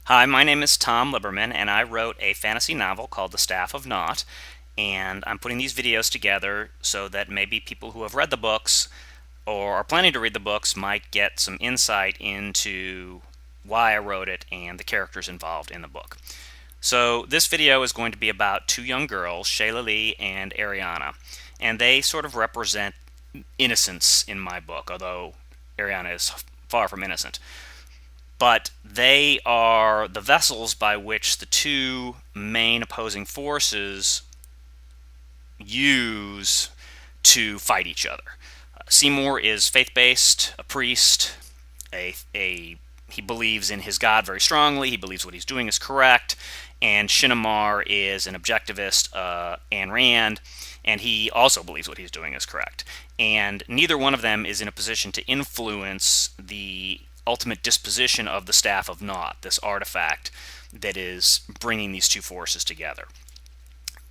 Hi, my name is Tom Liberman, and I wrote a fantasy novel called The Staff of Naught. And I'm putting these videos together so that maybe people who have read the books or are planning to read the books might get some insight into why I wrote it and the characters involved in the book. So, this video is going to be about two young girls, Shalalee and Ariana, and they sort of represent innocence in my book, although Ariana is far from innocent. But they are the vessels by which the two main opposing forces use to fight each other. Seymour is faith-based, a priest, he believes in his God very strongly. He believes what he's doing is correct. And Shinamar is an objectivist, Ayn Rand, and he also believes what he's doing is correct. And neither one of them is in a position to influence the ultimate disposition of the Staff of Naught, this artifact that is bringing these two forces together.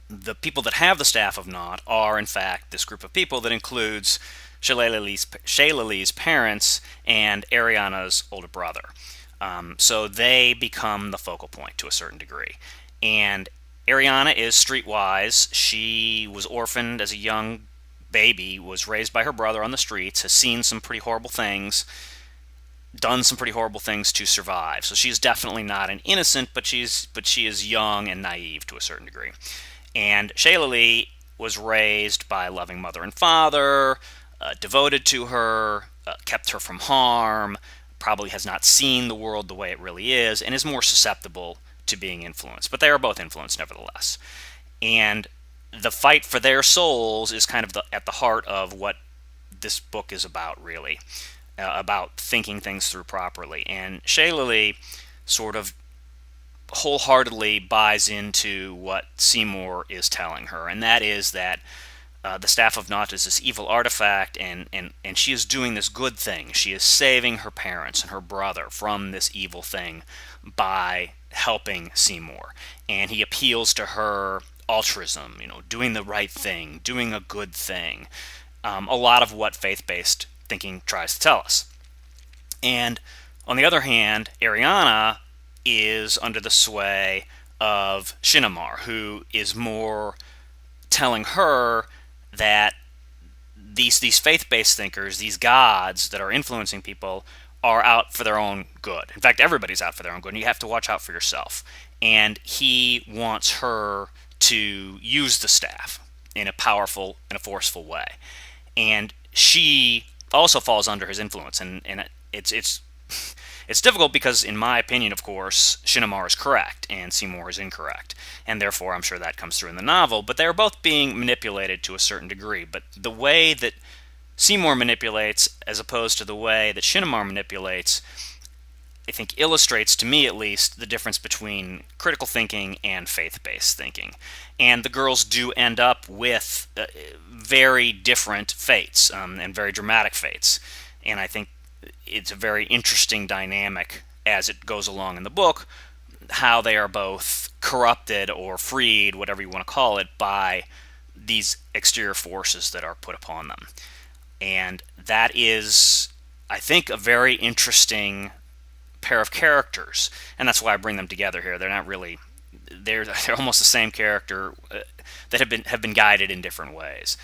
The people that have the Staff of Naught are, in fact, this group of people that includes Shalalee's parents and Ariana's older brother. So they become the focal point to a certain degree. And Ariana is streetwise. She was orphaned as a young baby, was raised by her brother on the streets, has seen some pretty horrible things, done some pretty horrible things to survive. So she's definitely not an innocent, but she is young and naive to a certain degree. And Shalalee was raised by a loving mother and father, devoted to her, kept her from harm, probably has not seen the world the way it really is, and is more susceptible to being influenced. But they are both influenced nevertheless. And the fight for their souls is kind of at the heart of what this book is about, really, about thinking things through properly. And Shalalee sort of wholeheartedly buys into what Seymour is telling her, and that is that the Staff of Naught is this evil artifact, and she is doing this good thing. She is saving her parents and her brother from this evil thing by helping Seymour. And he appeals to her altruism, doing the right thing, doing a good thing. A lot of what faith-based thinking tries to tell us. And on the other hand, Ariana is under the sway of Shinamar, who is more telling her that these faith-based thinkers, these gods that are influencing people, are out for their own good. In fact, everybody's out for their own good, and you have to watch out for yourself. And he wants her to use the staff in a powerful and a forceful way. And she also falls under his influence, and it's difficult because, in my opinion, of course, Shinamar is correct and Seymour is incorrect, and therefore I'm sure that comes through in the novel, but they are both being manipulated to a certain degree. But the way that Seymour manipulates as opposed to the way that Shinamar manipulates, I think, illustrates, to me at least, the difference between critical thinking and faith-based thinking. And the girls do end up with very different fates, and very dramatic fates. And I think it's a very interesting dynamic as it goes along in the book, how they are both corrupted or freed, whatever you want to call it, by these exterior forces that are put upon them. And that is, I think, a very interesting pair of characters, and that's why I bring them together here. They're not really, they're almost the same character that have been guided in different ways.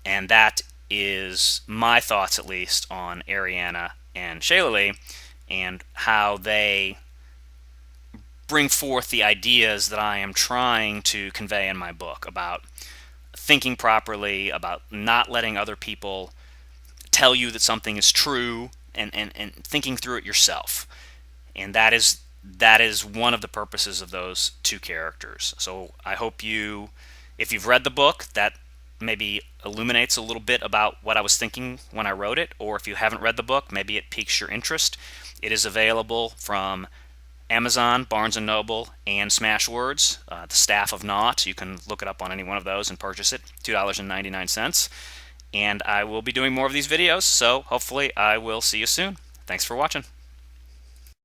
And that is my thoughts, at least, on Ariana and Shalalee, and how they bring forth the ideas that I am trying to convey in my book about thinking properly, about not letting other people tell you that something is true, and thinking through it yourself. And that is one of the purposes of those two characters. So I hope if you've read the book, that maybe illuminates a little bit about what I was thinking when I wrote it, or if you haven't read the book, maybe it piques your interest. It is available from Amazon, Barnes & Noble, and Smashwords. The Staff of Naught, you can look it up on any one of those and purchase it, $2.99. And I will be doing more of these videos, so hopefully I will see you soon. Thanks for watching.